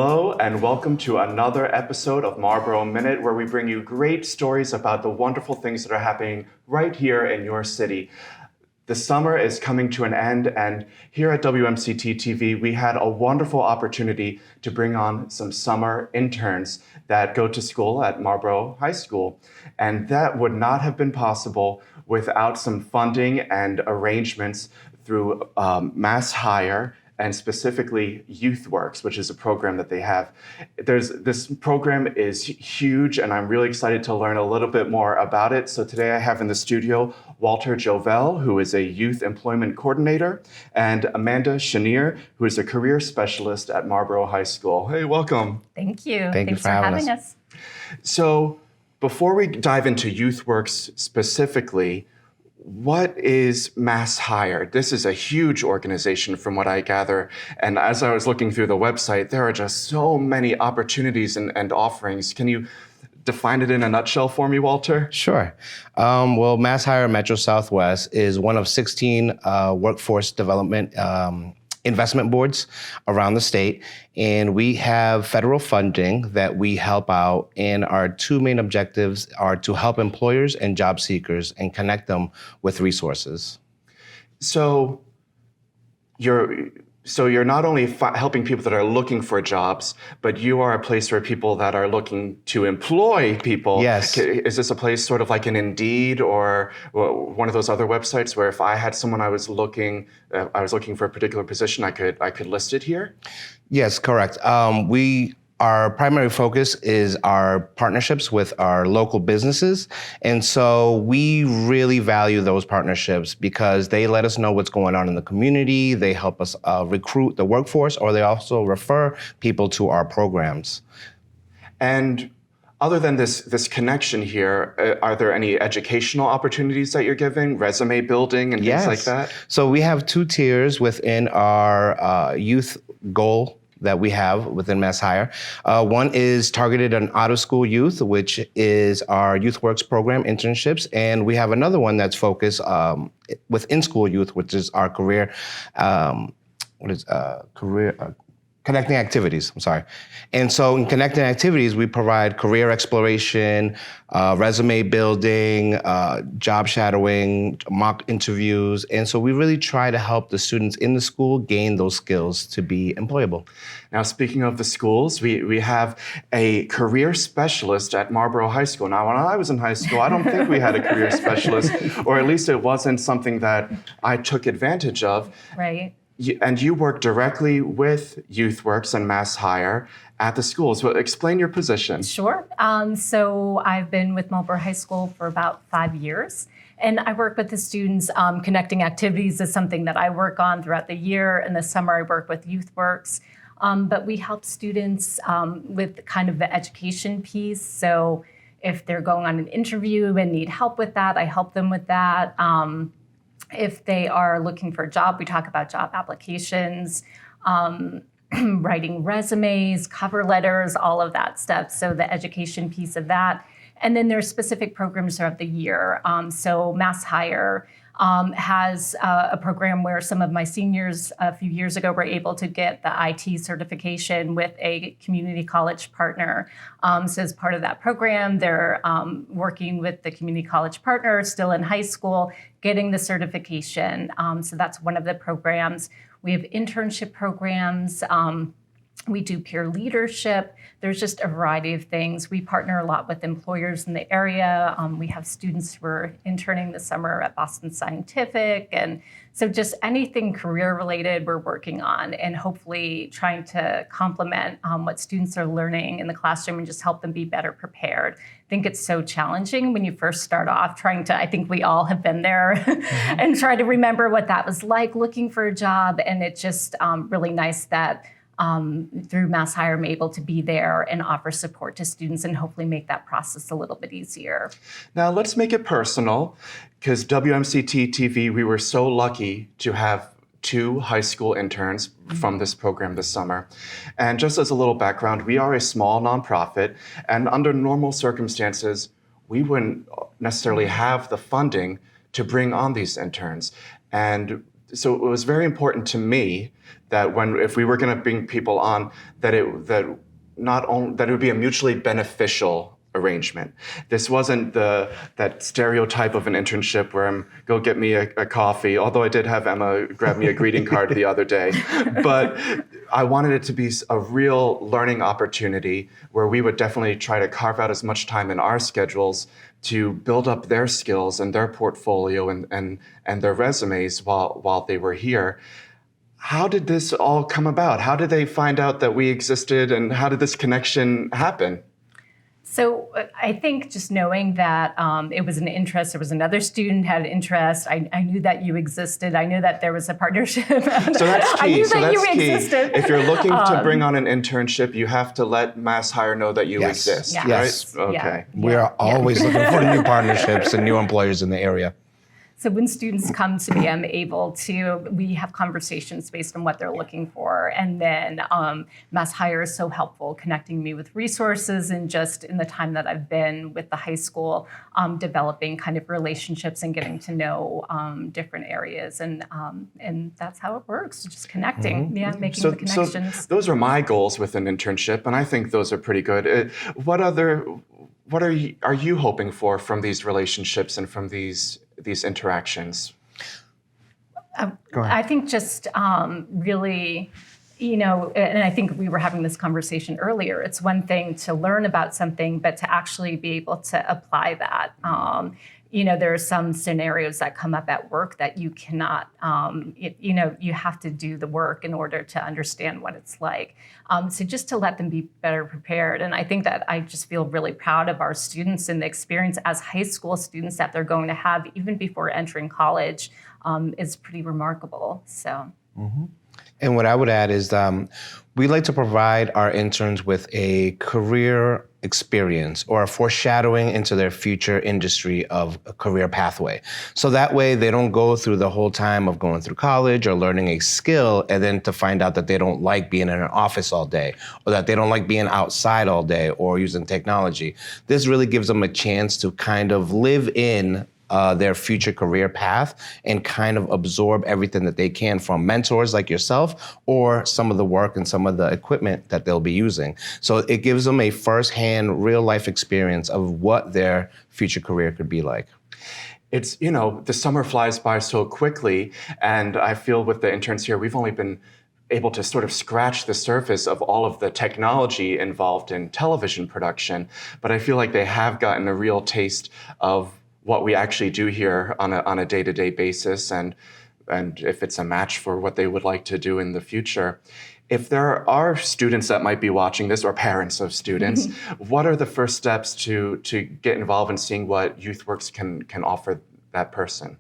Hello and welcome to another episode of Marlborough Minute, where we bring you great stories about the wonderful things that are happening right here in your city. The summer is coming to an end, and here at WMCT-TV, we had a wonderful opportunity to bring on some summer interns that go to school at Marlborough High School. And that would not have been possible without some funding and arrangements through Masshire, and specifically Youthworks, which is a program that they have. This program is huge, and I'm really excited to learn a little bit more about it. So today I have in the studio Walter Jovel, who is a Youth Employment Coordinator, and Amanda Chenier, who is a Career Specialist at Marlborough High School. Hey, welcome. Thank you. Thanks for having us. So before we dive into Youthworks specifically, what is Masshire? This is a huge organization from what I gather. And as I was looking through the website, there are just so many opportunities and offerings. Can you define it in a nutshell for me, Walter? Sure. Well, Masshire Metro Southwest is one of 16 workforce development investment boards around the state. And we have federal funding that we help out. And our two main objectives are to help employers and job seekers and connect them with resources. So you're not only helping people that are looking for jobs, but you are a place for people that are looking to employ people. Yes. Is this a place sort of like an Indeed or one of those other websites where if I had someone I was looking for a particular position, I could list it here? Yes, correct. Our primary focus is our partnerships with our local businesses. And so we really value those partnerships because they let us know what's going on in the community. They help us recruit the workforce, or they also refer people to our programs. And other than this connection here, are there any educational opportunities that you're giving, resume building and things like that? So we have two tiers within our youth goal that we have within Masshire. One is targeted on out-of-school youth, which is our Youthworks program, internships. And we have another one that's focused with in-school youth, which is our connecting activities, I'm sorry. And so in connecting activities, we provide career exploration, resume building, job shadowing, mock interviews. And so we really try to help the students in the school gain those skills to be employable. Now, speaking of the schools, we have a career specialist at Marlborough High School. Now, when I was in high school, I don't think we had a career specialist, or at least it wasn't something that I took advantage of. Right. And you work directly with Youthworks and Masshire at the schools. Well, explain your position. Sure. So I've been with Marlborough High School for about 5 years. And I work with the students. Connecting activities is something that I work on throughout the year. In the summer, I work with Youthworks. But we help students with kind of the education piece. So if they're going on an interview and need help with that, I help them with that. If they are looking for a job, we talk about job applications, writing resumes, cover letters, all of that stuff. So the education piece of that. And then there's specific programs throughout the year. So Masshire has a program where some of my seniors a few years ago were able to get the IT certification with a community college partner. So as part of that program, they're working with the community college partner still in high school, getting the certification. So that's one of the programs. We have internship programs. We do peer leadership. There's just a variety of things. We partner a lot with employers in the area. We have students who are interning this summer at Boston Scientific. And so just anything career related we're working on, and hopefully trying to complement what students are learning in the classroom and just help them be better prepared. I think it's so challenging when you first start off I think we all have been there and try to remember what that was like looking for a job. And it's just really nice that through Masshire, I'm able to be there and offer support to students and hopefully make that process a little bit easier. Now, let's make it personal, because WMCT-TV, we were so lucky to have 2 high school interns from this program this summer. And just as a little background, we are a small nonprofit, and under normal circumstances, we wouldn't necessarily have the funding to bring on these interns. And so it was very important to me that if we were going to bring people on, that it would be a mutually beneficial arrangement. This wasn't that stereotype of an internship where I'm go get me a coffee, although I did have Emma grab me a greeting card the other day. But I wanted it to be a real learning opportunity where we would definitely try to carve out as much time in our schedules to build up their skills and their portfolio and their resumes while they were here. How did this all come about? How did they find out that we existed, and how did this connection happen? So I think just knowing that it was an interest, there was another student had an interest. I knew that you existed. I knew that there was a partnership. So that's key. I knew that you existed. If you're looking to bring on an internship, you have to let Masshire know that you exist, Yeah. right? Yes. Okay. Yeah. We are always looking for new partnerships and new employers in the area. So when students come to me, we have conversations based on what they're looking for. And then Masshire is so helpful connecting me with resources, and just in the time that I've been with the high school, developing kind of relationships and getting to know different areas. And that's how it works, just connecting, making the connections. So those are my goals with an internship, and I think those are pretty good. What are you hoping for from these relationships and from these interactions? Go ahead. I think just really, and I think we were having this conversation earlier, it's one thing to learn about something, but to actually be able to apply that. There are some scenarios that come up at work that you cannot, you have to do the work in order to understand what it's like. So just to let them be better prepared. And I think that I just feel really proud of our students and the experience as high school students that they're going to have even before entering college is pretty remarkable. So. Mm-hmm. And what I would add is we like to provide our interns with a career experience or a foreshadowing into their future industry of a career pathway. So that way they don't go through the whole time of going through college or learning a skill and then to find out that they don't like being in an office all day, or that they don't like being outside all day or using technology. This really gives them a chance to kind of live in their future career path and kind of absorb everything that they can from mentors like yourself or some of the work and some of the equipment that they'll be using. So it gives them a firsthand real life experience of what their future career could be like. It's, the summer flies by so quickly, and I feel with the interns here, we've only been able to sort of scratch the surface of all of the technology involved in television production, but I feel like they have gotten a real taste of what we actually do here on a day-to-day basis, and if it's a match for what they would like to do in the future. If there are students that might be watching this, or parents of students, what are the first steps to get involved in seeing what Youthworks can offer that person?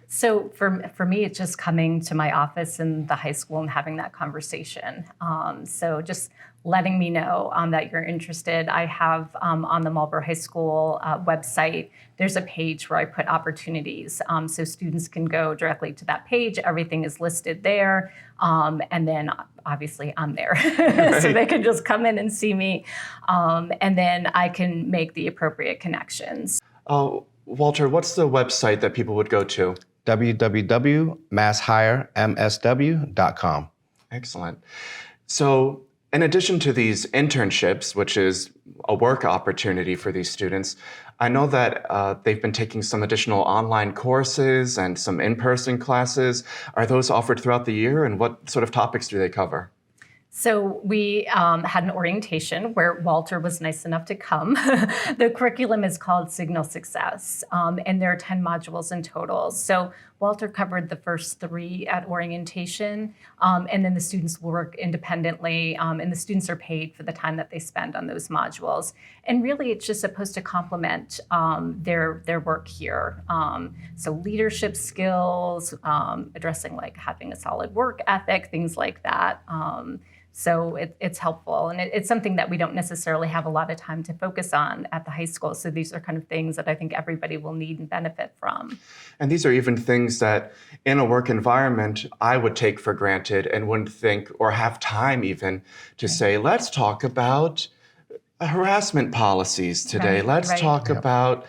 So for me, it's just coming to my office in the high school and having that conversation. So just letting me know that you're interested. I have on the Marlborough High School website, there's a page where I put opportunities. So students can go directly to that page. Everything is listed there. And then obviously I'm there. So they can just come in and see me. And then I can make the appropriate connections. Walter, what's the website that people would go to? www.masshiremsw.com. Excellent. So in addition to these internships, which is a work opportunity for these students, I know that they've been taking some additional online courses and some in-person classes. Are those offered throughout the year, and what sort of topics do they cover? So we had an orientation where Walter was nice enough to come. The curriculum is called Signal Success, and there are 10 modules in total. So Walter covered the first 3 at orientation, and then the students will work independently, and the students are paid for the time that they spend on those modules. And really, it's just supposed to complement their work here. So leadership skills, addressing like having a solid work ethic, things like that. So it's helpful, and it's something that we don't necessarily have a lot of time to focus on at the high school. So these are kind of things that I think everybody will need and benefit from. And these are even things that in a work environment I would take for granted and wouldn't think or have time even to say, let's talk about harassment policies today. Let's talk about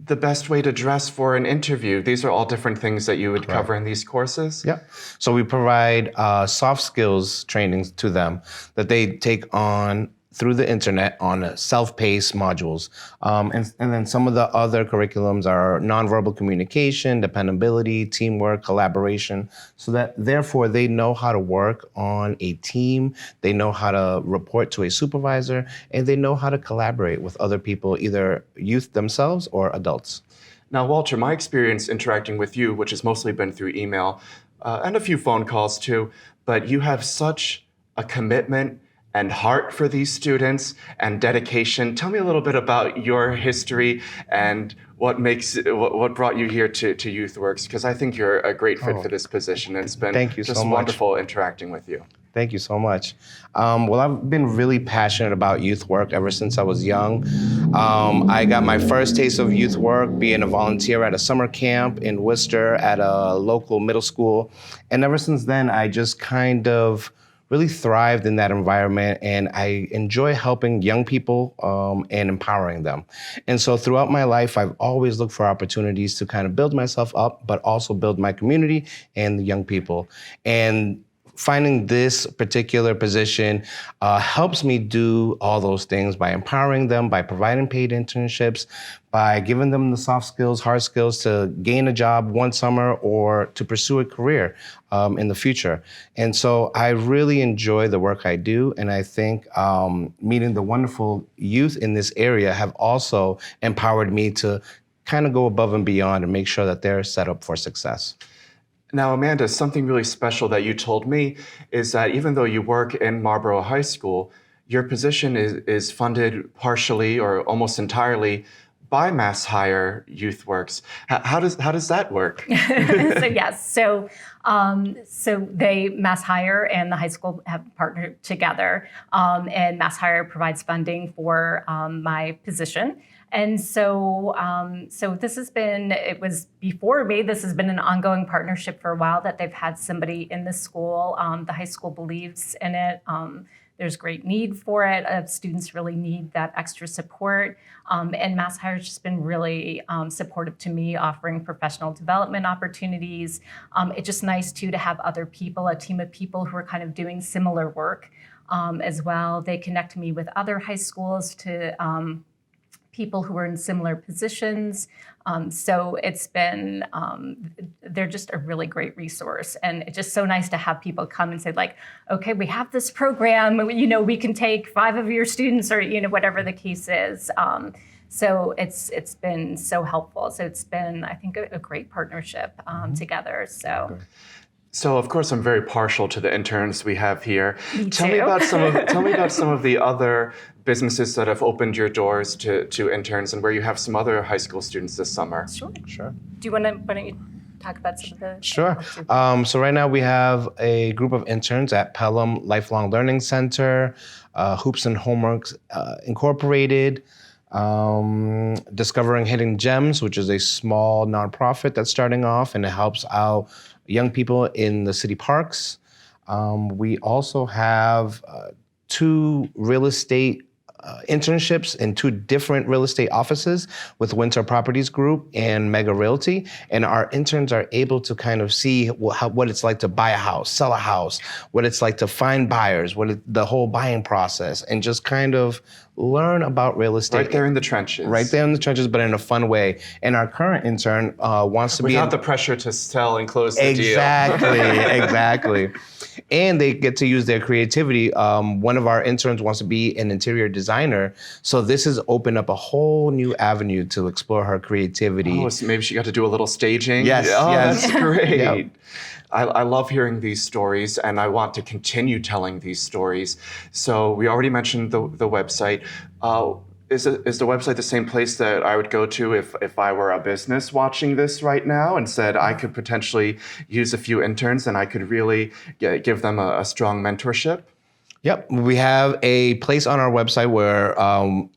the best way to dress for an interview? These are all different things that you would cover in these courses? Yeah. So we provide soft skills trainings to them that they take on through the internet on self-paced modules. And then some of the other curriculums are nonverbal communication, dependability, teamwork, collaboration, so that therefore they know how to work on a team, they know how to report to a supervisor, and they know how to collaborate with other people, either youth themselves or adults. Now, Walter, my experience interacting with you, which has mostly been through email and a few phone calls too, but you have such a commitment and heart for these students and dedication. Tell me a little bit about your history and what brought you here to Youthworks, because I think you're a great fit for this position. And it's been just wonderful interacting with you. Thank you so much. Well, I've been really passionate about youth work ever since I was young. I got my first taste of youth work being a volunteer at a summer camp in Worcester at a local middle school. And ever since then, I just kind of really thrived in that environment, and I enjoy helping young people and empowering them. And so throughout my life, I've always looked for opportunities to kind of build myself up, but also build my community and the young people. And finding this particular position helps me do all those things by empowering them, by providing paid internships, by giving them the soft skills, hard skills to gain a job one summer or to pursue a career in the future. And so I really enjoy the work I do. And I think meeting the wonderful youth in this area have also empowered me to kind of go above and beyond and make sure that they're set up for success. Now, Amanda, something really special that you told me is that even though you work in Marlborough High School, your position is funded partially or almost entirely by Masshire Youthworks. How does that work? So Masshire and the high school have partnered together, and Masshire provides funding for my position. And so this has been, it was before me, this has been an ongoing partnership for a while that they've had somebody in the school. The high school believes in it. There's great need for it. Students really need that extra support. And Masshire has just been really supportive to me, offering professional development opportunities. It's just nice too to have other people, a team of people who are kind of doing similar work as well. They connect me with other high schools to people who are in similar positions. So it's been, they're just a really great resource. And it's just so nice to have people come and say like, okay, we have this program, we can take 5 of your students or, whatever the case is. So it's been so helpful. So it's been, I think, a great partnership together. So of course I'm very partial to the interns we have here. Me Tell too. me about some of the other businesses that have opened your doors to interns and where you have some other high school students this summer. Sure. Do you why don't you talk about some of the? Sure. So right now we have a group of interns at Pelham Lifelong Learning Center, Hoops and Homeworks Incorporated, Discovering Hidden Gems, which is a small nonprofit that's starting off and it helps out young people in the city parks. We also have 2 real estate internships in 2 different real estate offices with Winter Properties Group and Mega Realty. And our interns are able to kind of see what it's like to buy a house, sell a house, what it's like to find buyers, the whole buying process, and just kind of learn about real estate. Right there in the trenches. Right there in the trenches, but in a fun way. And our current intern wants to without the pressure to sell and close the deal. Exactly. And they get to use their creativity. One of our interns wants to be an interior designer. So this has opened up a whole new avenue to explore her creativity. Oh, so maybe she got to do a little staging? Yes. That's great. Yep. I love hearing these stories, and I want to continue telling these stories. So we already mentioned the website. Is the website the same place that I would go to if I were a business watching this right now and said I could potentially use a few interns and I could really give them a strong mentorship? Yep, we have a place on our website where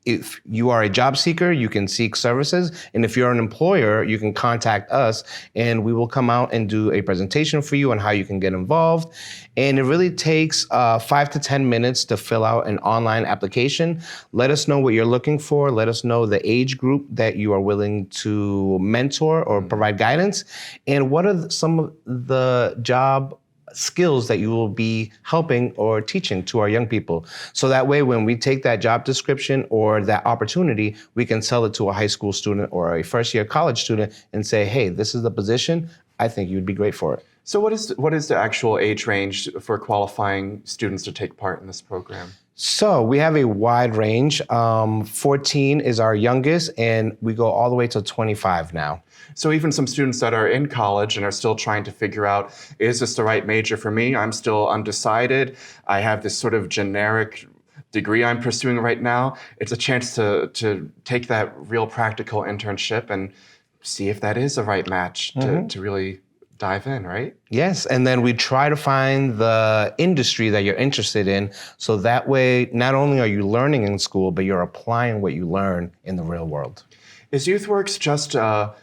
if you are a job seeker, you can seek services. And if you're an employer, you can contact us and we will come out and do a presentation for you on how you can get involved. And it really takes 5 to 10 minutes to fill out an online application. Let us know what you're looking for. Let us know the age group that you are willing to mentor or provide guidance. And what are some of the job skills that you will be helping or teaching to our young people. So that way, when we take that job description or that opportunity, we can sell it to a high school student or a first year college student and say, hey, this is the position. I think you'd be great for it. So what is the actual age range for qualifying students to take part in this program? So we have a wide range. 14 is our youngest, and we go all the way to 25 now. So even some students that are in college and are still trying to figure out, is this the right major for me? I'm still undecided. I have this sort of generic degree I'm pursuing right now. It's a chance to take that real practical internship and see if that is the right match to really dive in, right? Yes, and then we try to find the industry that you're interested in, so that way not only are you learning in school, but you're applying what you learn in the real world. Is Youthworks just a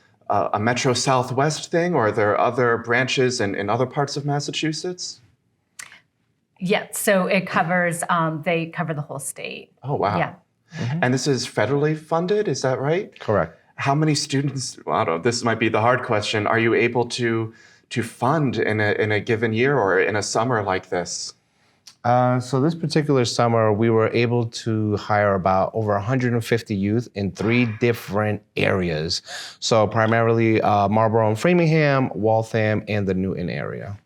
Metro Southwest thing, or are there other branches in other parts of Massachusetts? Yeah, so it covers, they cover the whole state. Oh, wow. Yeah. And this is federally funded, is that right? Correct. How many students, well, I don't know, this might be the hard question, are you able to fund in a given year or in a summer like this? So this particular summer, we were able to hire about over 150 youth in 3 different areas. So primarily Marlborough and Framingham, Waltham, and the Newton area.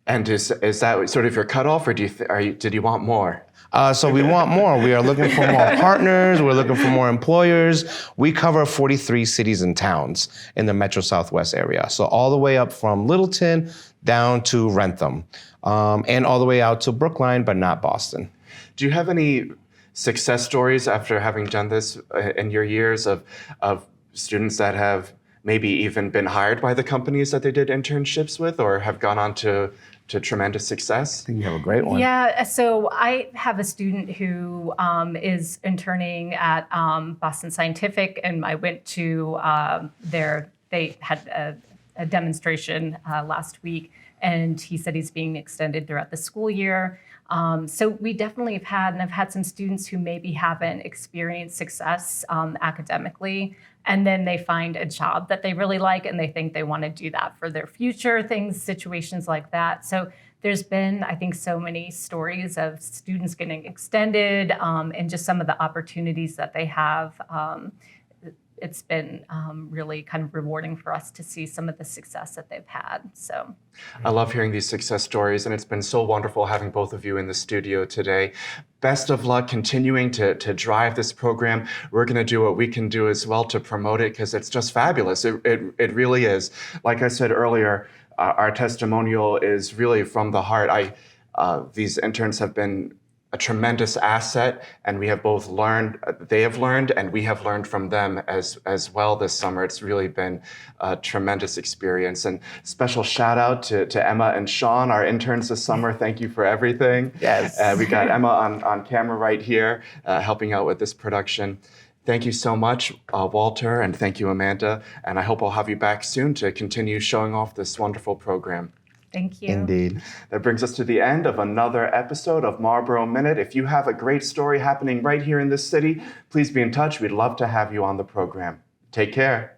And is that sort of your cutoff, or did you want more? So we want more. We are looking for more partners. We're looking for more employers. We cover 43 cities and towns in the Metro Southwest area. So all the way up from Littleton down to Rentham, and all the way out to Brookline, but not Boston. Do you have any success stories after having done this in your years of students that have maybe even been hired by the companies that they did internships with, or have gone on to tremendous success? I think you have a great one. Yeah, so I have a student who is interning at Boston Scientific, and I went to they had a demonstration last week, and he said he's being extended throughout the school year. So we definitely I've had some students who maybe haven't experienced success academically, and then they find a job that they really like and they think they want to do that for their future, situations like that. So there's been, I think, so many stories of students getting extended and just some of the opportunities that they have. It's been really kind of rewarding for us to see some of the success that they've had. So I love hearing these success stories, and it's been so wonderful having both of you in the studio today. Best of luck continuing to drive this program. We're going to do what we can do as well to promote it, because it's just fabulous. It really is. Like I said earlier, our testimonial is really from the heart. These interns have been a tremendous asset, and we have both learned, they have learned, and we have learned from them as well this summer. It's really been a tremendous experience. And special shout out to Emma and Sean, our interns this summer. Thank you for everything. Yes. We got Emma on camera right here, helping out with this production. Thank you so much, Walter, and thank you, Amanda. And I hope I'll have you back soon to continue showing off this wonderful program. thank you. Indeed. That brings us to the end of another episode of Marlborough Minute. If you have a great story happening right here in this city, please be in touch. We'd love to have you on the program. Take care.